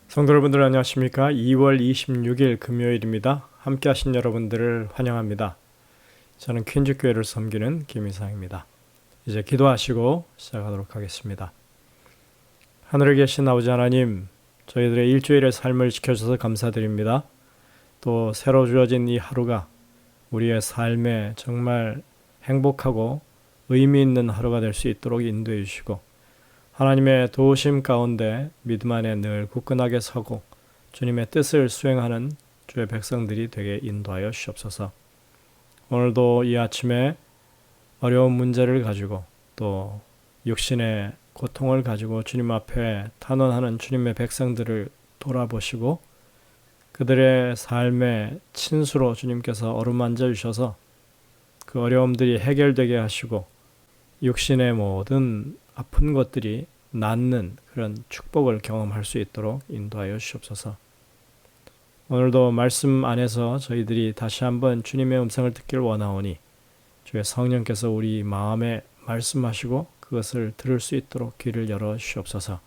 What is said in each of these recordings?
성도 여러분들 안녕하십니까? 2월 26일 금요일입니다. 함께 하신 여러분들을 환영합니다. 저는 퀸즈교회를 섬기는 김희상입니다. 이제 기도하시고 시작하도록 하겠습니다. 하늘에 계신 아버지 하나님, 저희들의 일주일의 삶을 지켜주셔서 감사드립니다. 또 새로 주어진 이 하루가 우리의 삶에 정말 행복하고 의미 있는 하루가 될 수 있도록 인도해 주시고, 하나님의 도우심 가운데 믿음 안에 늘 굳건하게 서고 주님의 뜻을 수행하는 주의 백성들이 되게 인도하여 주시옵소서. 오늘도 이 아침에 어려운 문제를 가지고 또 육신의 고통을 가지고 주님 앞에 탄원하는 주님의 백성들을 돌아보시고 그들의 삶의 친수로 주님께서 어루만져 주셔서 그 어려움들이 해결되게 하시고 육신의 모든 아픈 것들이 낫는 그런 축복을 경험할 수 있도록 인도하여 주시옵소서. 오늘도 말씀 안에서 저희들이 다시 한번 주님의 음성을 듣기를 원하오니 주의 성령께서 우리 마음에 말씀하시고 그것을 들을 수 있도록 귀를 열어 주시옵소서.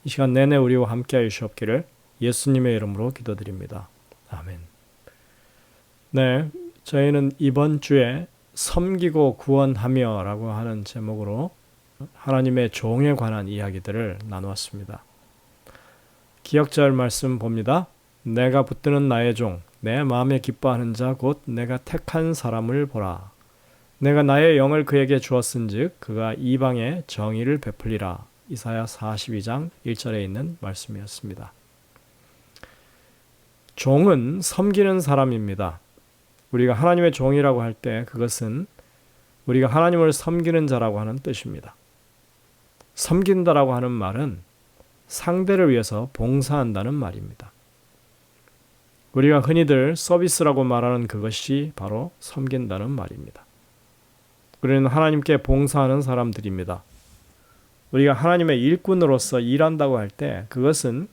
이 시간 내내 우리와 함께하여 주시옵기를 예수님의 이름으로 기도드립니다. 아멘. 네, 저희는 이번 주에 섬기고 구원하며 라고 하는 제목으로 하나님의 종에 관한 이야기들을 나누었습니다. 기억절 말씀 봅니다. 내가 붙드는 나의 종, 내 마음에 기뻐하는 자 곧 내가 택한 사람을 보라. 내가 나의 영을 그에게 주었은즉 그가 이방에 정의를 베풀리라. 이사야 42장 1절에 있는 말씀이었습니다. 종은 섬기는 사람입니다. 우리가 하나님의 종이라고 할 때 그것은 우리가 하나님을 섬기는 자라고 하는 뜻입니다. 섬긴다라고 하는 말은 상대를 위해서 봉사한다는 말입니다. 우리가 흔히들 서비스라고 말하는 그것이 바로 섬긴다는 말입니다. 우리는 하나님께 봉사하는 사람들입니다. 우리가 하나님의 일꾼으로서 일한다고 할 때 그것은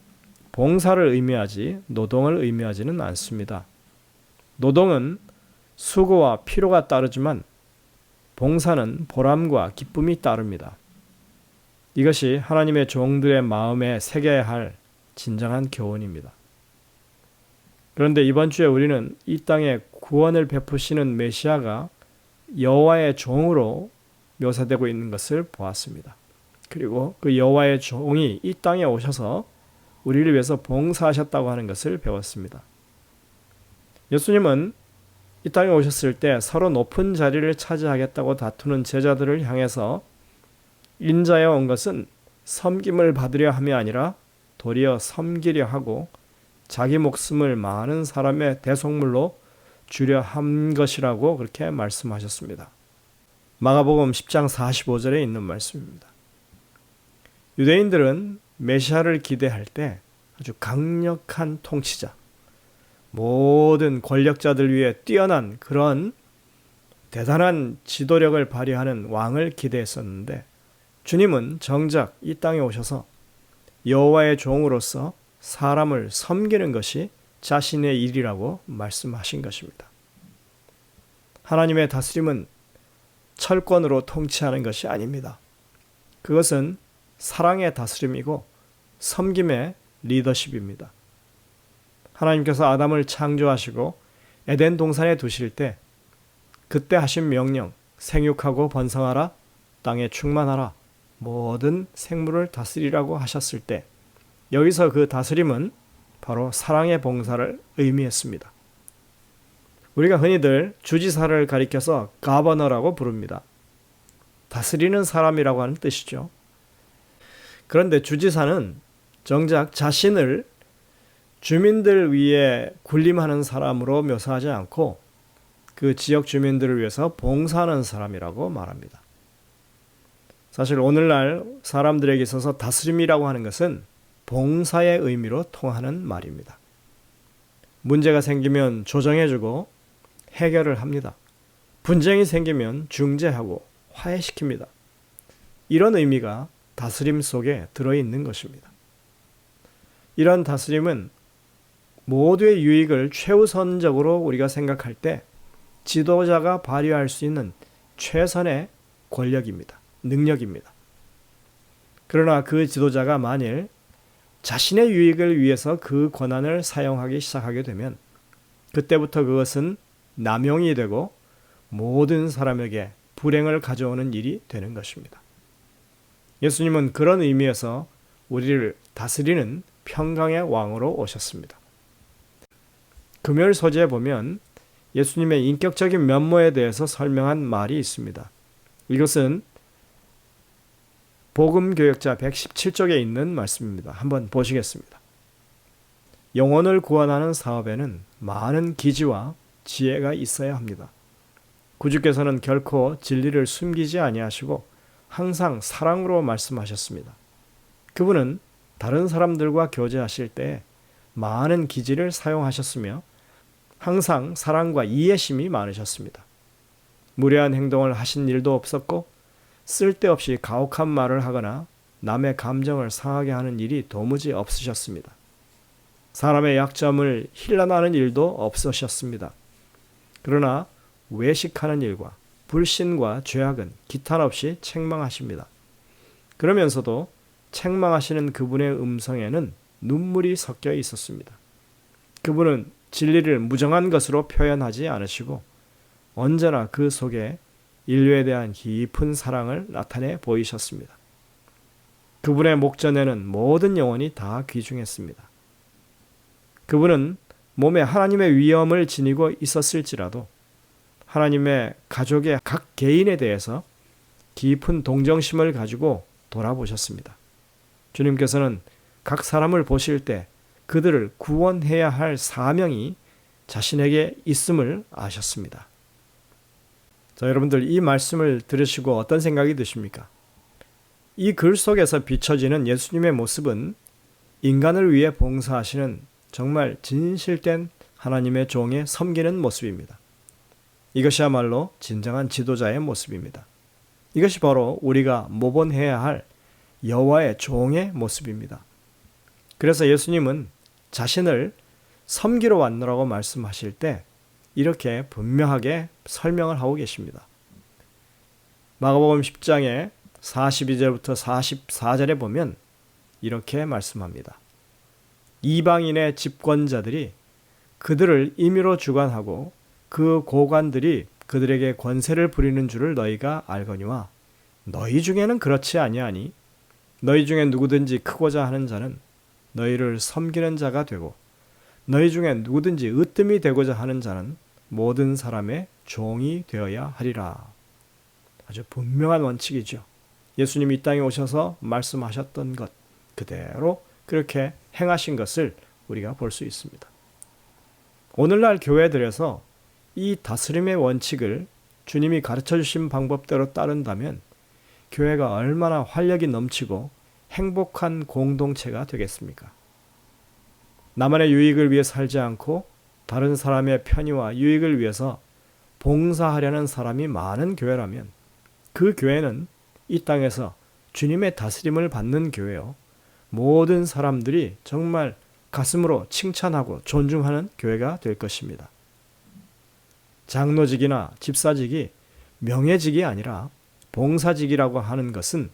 봉사를 의미하지 노동을 의미하지는 않습니다. 노동은 수고와 피로가 따르지만 봉사는 보람과 기쁨이 따릅니다. 이것이 하나님의 종들의 마음에 새겨야 할 진정한 교훈입니다. 그런데 이번 주에 우리는 이 땅에 구원을 베푸시는 메시아가 여호와의 종으로 묘사되고 있는 것을 보았습니다. 그리고 그 여호와의 종이 이 땅에 오셔서 우리를 위해서 봉사하셨다고 하는 것을 배웠습니다. 예수님은 이 땅에 오셨을 때 서로 높은 자리를 차지하겠다고 다투는 제자들을 향해서 인자에 온 것은 섬김을 받으려 함이 아니라 도리어 섬기려 하고 자기 목숨을 많은 사람의 대속물로 주려 한 것이라고 그렇게 말씀하셨습니다. 마가복음 10장 45절에 있는 말씀입니다. 유대인들은 메시아를 기대할 때 아주 강력한 통치자, 모든 권력자들 위해 뛰어난 그런 대단한 지도력을 발휘하는 왕을 기대했었는데 주님은 정작 이 땅에 오셔서 여호와의 종으로서 사람을 섬기는 것이 자신의 일이라고 말씀하신 것입니다. 하나님의 다스림은 철권으로 통치하는 것이 아닙니다. 그것은 사랑의 다스림이고 섬김의 리더십입니다. 하나님께서 아담을 창조하시고 에덴 동산에 두실 때 그때 하신 명령, 생육하고 번성하라, 땅에 충만하라, 모든 생물을 다스리라고 하셨을 때 여기서 그 다스림은 바로 사랑의 봉사를 의미했습니다. 우리가 흔히들 주지사를 가리켜서 가버너라고 부릅니다. 다스리는 사람이라고 하는 뜻이죠. 그런데 주지사는 정작 자신을 주민들 위해 군림하는 사람으로 묘사하지 않고 그 지역 주민들을 위해서 봉사하는 사람이라고 말합니다. 사실 오늘날 사람들에게 있어서 다스림이라고 하는 것은 봉사의 의미로 통하는 말입니다. 문제가 생기면 조정해주고 해결을 합니다. 분쟁이 생기면 중재하고 화해시킵니다. 이런 의미가 다스림 속에 들어있는 것입니다. 이런 다스림은 모두의 유익을 최우선적으로 우리가 생각할 때 지도자가 발휘할 수 있는 최선의 권력입니다. 능력입니다. 그러나 그 지도자가 만일 자신의 유익을 위해서 그 권한을 사용하기 시작하게 되면 그때부터 그것은 남용이 되고 모든 사람에게 불행을 가져오는 일이 되는 것입니다. 예수님은 그런 의미에서 우리를 다스리는 평강의 왕으로 오셨습니다. 금요일 소재에 보면 예수님의 인격적인 면모에 대해서 설명한 말이 있습니다. 이것은 복음교역자 117쪽에 있는 말씀입니다. 한번 보시겠습니다. 영혼을 구원하는 사업에는 많은 기지와 지혜가 있어야 합니다. 구주께서는 결코 진리를 숨기지 아니하시고 항상 사랑으로 말씀하셨습니다. 그분은 다른 사람들과 교제하실 때 많은 기지를 사용하셨으며 항상 사랑과 이해심이 많으셨습니다. 무례한 행동을 하신 일도 없었고 쓸데없이 가혹한 말을 하거나 남의 감정을 상하게 하는 일이 도무지 없으셨습니다. 사람의 약점을 힐난하는 일도 없으셨습니다. 그러나 외식하는 일과 불신과 죄악은 기탄 없이 책망하십니다. 그러면서도 책망하시는 그분의 음성에는 눈물이 섞여 있었습니다. 그분은 진리를 무정한 것으로 표현하지 않으시고 언제나 그 속에 인류에 대한 깊은 사랑을 나타내 보이셨습니다. 그분의 목전에는 모든 영혼이 다 귀중했습니다. 그분은 몸에 하나님의 위엄을 지니고 있었을지라도 하나님의 가족의 각 개인에 대해서 깊은 동정심을 가지고 돌아보셨습니다. 주님께서는 각 사람을 보실 때 그들을 구원해야 할 사명이 자신에게 있음을 아셨습니다. 자, 여러분들 이 말씀을 들으시고 어떤 생각이 드십니까? 이 글 속에서 비춰지는 예수님의 모습은 인간을 위해 봉사하시는 정말 진실된 하나님의 종의 섬기는 모습입니다. 이것이야말로 진정한 지도자의 모습입니다. 이것이 바로 우리가 모본해야 할 여호와의 종의 모습입니다. 그래서 예수님은 자신을 섬기러 왔노라고 말씀하실 때 이렇게 분명하게 설명을 하고 계십니다. 마가복음 10장에 42절부터 44절에 보면 이렇게 말씀합니다. 이방인의 집권자들이 그들을 임의로 주관하고 그 고관들이 그들에게 권세를 부리는 줄을 너희가 알거니와 너희 중에는 그렇지 아니하니 너희 중에 누구든지 크고자 하는 자는 너희를 섬기는 자가 되고 너희 중에 누구든지 으뜸이 되고자 하는 자는 모든 사람의 종이 되어야 하리라. 아주 분명한 원칙이죠. 예수님이 이 땅에 오셔서 말씀하셨던 것 그대로 그렇게 행하신 것을 우리가 볼 수 있습니다. 오늘날 교회들에서 이 다스림의 원칙을 주님이 가르쳐 주신 방법대로 따른다면 교회가 얼마나 활력이 넘치고 행복한 공동체가 되겠습니까? 나만의 유익을 위해 살지 않고 다른 사람의 편의와 유익을 위해서 봉사하려는 사람이 많은 교회라면 그 교회는 이 땅에서 주님의 다스림을 받는 교회요. 모든 사람들이 정말 가슴으로 칭찬하고 존중하는 교회가 될 것입니다. 장로직이나 집사직이 명예직이 아니라 봉사직이라고 하는 것은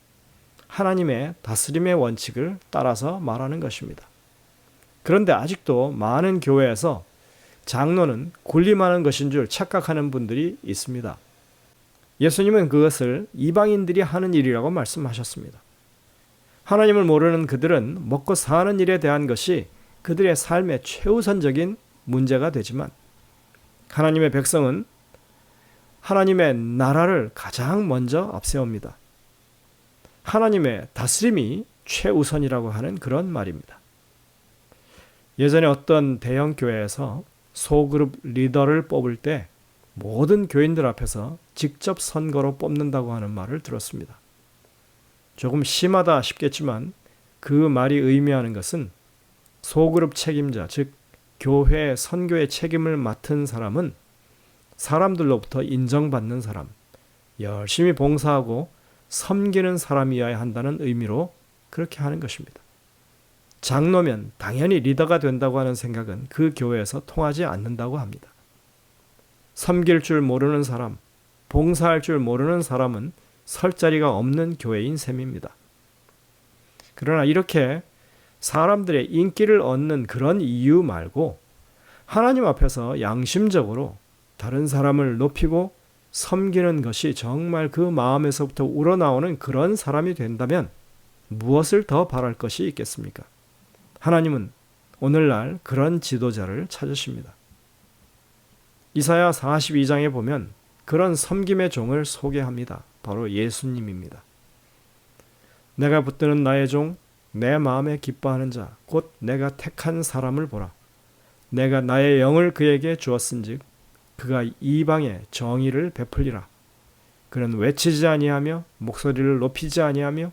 하나님의 다스림의 원칙을 따라서 말하는 것입니다. 그런데 아직도 많은 교회에서 장로는 군림하는 것인 줄 착각하는 분들이 있습니다. 예수님은 그것을 이방인들이 하는 일이라고 말씀하셨습니다. 하나님을 모르는 그들은 먹고 사는 일에 대한 것이 그들의 삶의 최우선적인 문제가 되지만 하나님의 백성은 하나님의 나라를 가장 먼저 앞세웁니다. 하나님의 다스림이 최우선이라고 하는 그런 말입니다. 예전에 어떤 대형 교회에서 소그룹 리더를 뽑을 때 모든 교인들 앞에서 직접 선거로 뽑는다고 하는 말을 들었습니다. 조금 심하다 싶겠지만 그 말이 의미하는 것은 소그룹 책임자, 즉 교회 선교의 책임을 맡은 사람은 사람들로부터 인정받는 사람, 열심히 봉사하고 섬기는 사람이어야 한다는 의미로 그렇게 하는 것입니다. 장로면 당연히 리더가 된다고 하는 생각은 그 교회에서 통하지 않는다고 합니다. 섬길 줄 모르는 사람, 봉사할 줄 모르는 사람은 설 자리가 없는 교회인 셈입니다. 그러나 이렇게 사람들의 인기를 얻는 그런 이유 말고 하나님 앞에서 양심적으로 다른 사람을 높이고 섬기는 것이 정말 그 마음에서부터 우러나오는 그런 사람이 된다면 무엇을 더 바랄 것이 있겠습니까? 하나님은 오늘날 그런 지도자를 찾으십니다. 이사야 42장에 보면 그런 섬김의 종을 소개합니다. 바로 예수님입니다. 내가 붙드는 나의 종, 내 마음에 기뻐하는 자, 곧 내가 택한 사람을 보라. 내가 나의 영을 그에게 주었은즉 그가 이방에 정의를 베풀리라. 그는 외치지 아니하며 목소리를 높이지 아니하며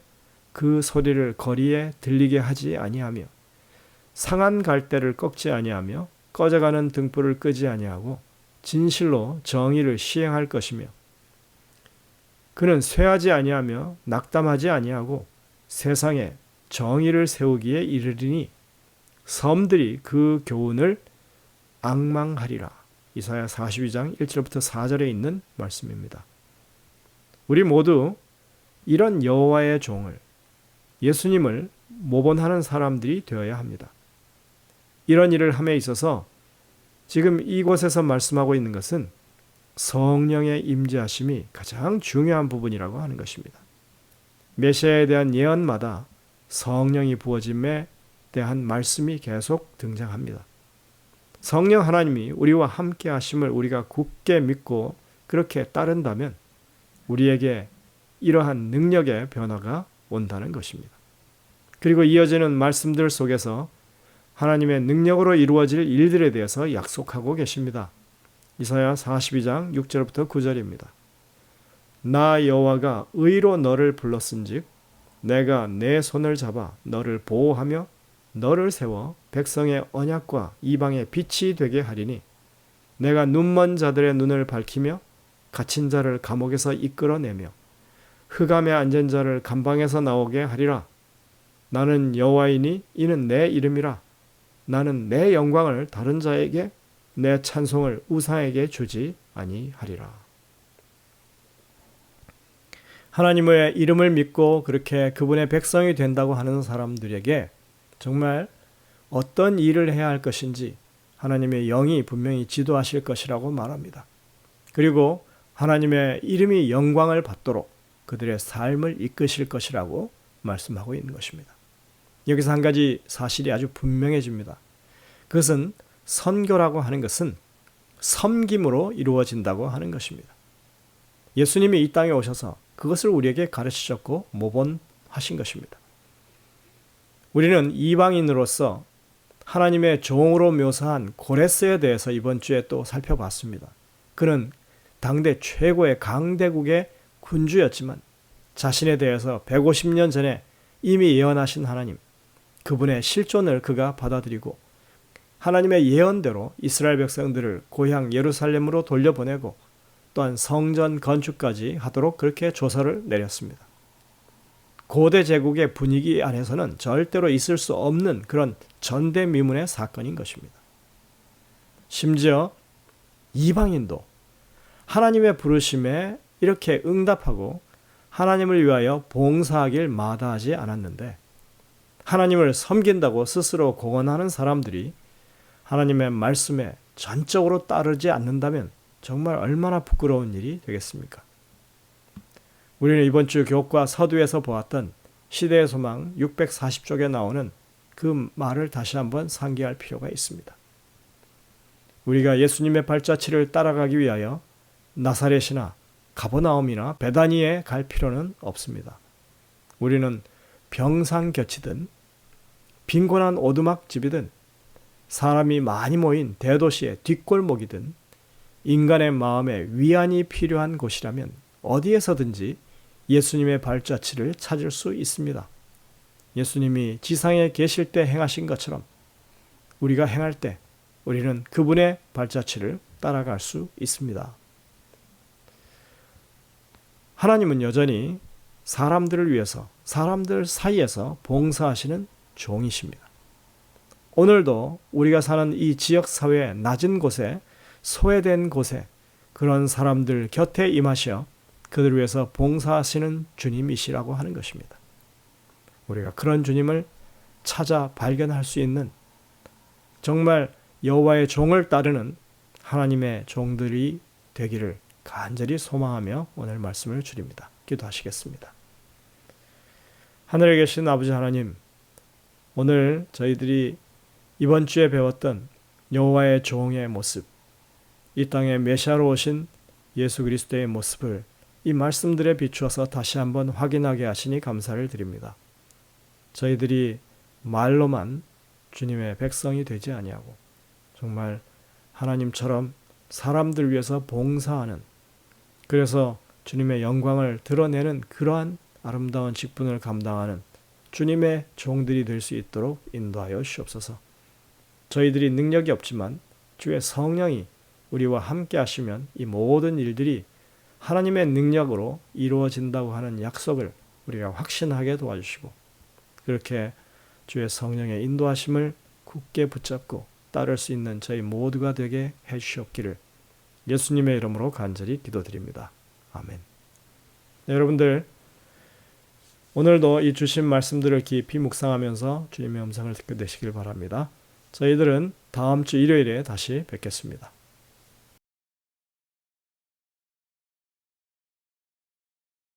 그 소리를 거리에 들리게 하지 아니하며 상한 갈대를 꺾지 아니하며 꺼져가는 등불을 끄지 아니하고 진실로 정의를 시행할 것이며 그는 쇠하지 아니하며 낙담하지 아니하고 세상에 정의를 세우기에 이르리니 섬들이 그 교훈을 앙망하리라. 이사야 42장 1절부터 4절에 있는 말씀입니다. 우리 모두 이런 여호와의 종을, 예수님을 모본하는 사람들이 되어야 합니다. 이런 일을 함에 있어서 지금 이곳에서 말씀하고 있는 것은 성령의 임재하심이 가장 중요한 부분이라고 하는 것입니다. 메시아에 대한 예언마다 성령이 부어짐에 대한 말씀이 계속 등장합니다. 성령 하나님이 우리와 함께 하심을 우리가 굳게 믿고 그렇게 따른다면 우리에게 이러한 능력의 변화가 온다는 것입니다. 그리고 이어지는 말씀들 속에서 하나님의 능력으로 이루어질 일들에 대해서 약속하고 계십니다. 이사야 42장 6절부터 9절입니다. 나 여호와가 의로 너를 불렀은즉 내가 내 손을 잡아 너를 보호하며 너를 세워 백성의 언약과 이방의 빛이 되게 하리니 내가 눈먼 자들의 눈을 밝히며 갇힌 자를 감옥에서 이끌어내며 흑암에 앉은 자를 감방에서 나오게 하리라. 나는 여호와이니 이는 내 이름이라. 나는 내 영광을 다른 자에게 내 찬송을 우상에게 주지 아니하리라. 하나님의 이름을 믿고 그렇게 그분의 백성이 된다고 하는 사람들에게 정말 어떤 일을 해야 할 것인지 하나님의 영이 분명히 지도하실 것이라고 말합니다. 그리고 하나님의 이름이 영광을 받도록 그들의 삶을 이끄실 것이라고 말씀하고 있는 것입니다. 여기서 한 가지 사실이 아주 분명해집니다. 그것은 선교라고 하는 것은 섬김으로 이루어진다고 하는 것입니다. 예수님이 이 땅에 오셔서 그것을 우리에게 가르치셨고 모본하신 것입니다. 우리는 이방인으로서 하나님의 종으로 묘사한 고레스에 대해서 이번 주에 또 살펴봤습니다. 그는 당대 최고의 강대국의 군주였지만 자신에 대해서 150년 전에 이미 예언하신 하나님, 그분의 실존을 그가 받아들이고 하나님의 예언대로 이스라엘 백성들을 고향 예루살렘으로 돌려보내고 또한 성전 건축까지 하도록 그렇게 조서를 내렸습니다. 고대 제국의 분위기 안에서는 절대로 있을 수 없는 그런 전대미문의 사건인 것입니다. 심지어 이방인도 하나님의 부르심에 이렇게 응답하고 하나님을 위하여 봉사하길 마다하지 않았는데 하나님을 섬긴다고 스스로 공언하는 사람들이 하나님의 말씀에 전적으로 따르지 않는다면 정말 얼마나 부끄러운 일이 되겠습니까? 우리는 이번 주 교과 서두에서 보았던 시대의 소망 640쪽에 나오는 그 말을 다시 한번 상기할 필요가 있습니다. 우리가 예수님의 발자취를 따라가기 위하여 나사렛이나 가버나움이나 베다니에 갈 필요는 없습니다. 우리는 병상곁이든 빈곤한 오두막집이든 사람이 많이 모인 대도시의 뒷골목이든 인간의 마음에 위안이 필요한 곳이라면 어디에서든지 예수님의 발자취를 찾을 수 있습니다. 예수님이 지상에 계실 때 행하신 것처럼 우리가 행할 때 우리는 그분의 발자취를 따라갈 수 있습니다. 하나님은 여전히 사람들을 위해서 사람들 사이에서 봉사하시는 종이십니다. 오늘도 우리가 사는 이 지역사회의 낮은 곳에 소외된 곳에 그런 사람들 곁에 임하셔 그들을 위해서 봉사하시는 주님이시라고 하는 것입니다. 우리가 그런 주님을 찾아 발견할 수 있는 정말 여호와의 종을 따르는 하나님의 종들이 되기를 간절히 소망하며 오늘 말씀을 드립니다. 기도하시겠습니다. 하늘에 계신 아버지 하나님, 오늘 저희들이 이번 주에 배웠던 여호와의 종의 모습, 이 땅에 메시아로 오신 예수 그리스도의 모습을 이 말씀들에 비추어서 다시 한번 확인하게 하시니 감사를 드립니다. 저희들이 말로만 주님의 백성이 되지 아니하고 정말 하나님처럼 사람들 위해서 봉사하는, 그래서 주님의 영광을 드러내는 그러한 아름다운 직분을 감당하는 주님의 종들이 될 수 있도록 인도하여 주옵소서. 저희들이 능력이 없지만 주의 성령이 우리와 함께 하시면 이 모든 일들이 하나님의 능력으로 이루어진다고 하는 약속을 우리가 확신하게 도와주시고, 그렇게 주의 성령의 인도하심을 굳게 붙잡고 따를 수 있는 저희 모두가 되게 해주시옵기를 예수님의 이름으로 간절히 기도드립니다. 아멘. 네, 여러분들 오늘도 이 주신 말씀들을 깊이 묵상하면서 주님의 음성을 듣게 되시길 바랍니다. 저희들은 다음 주 일요일에 다시 뵙겠습니다.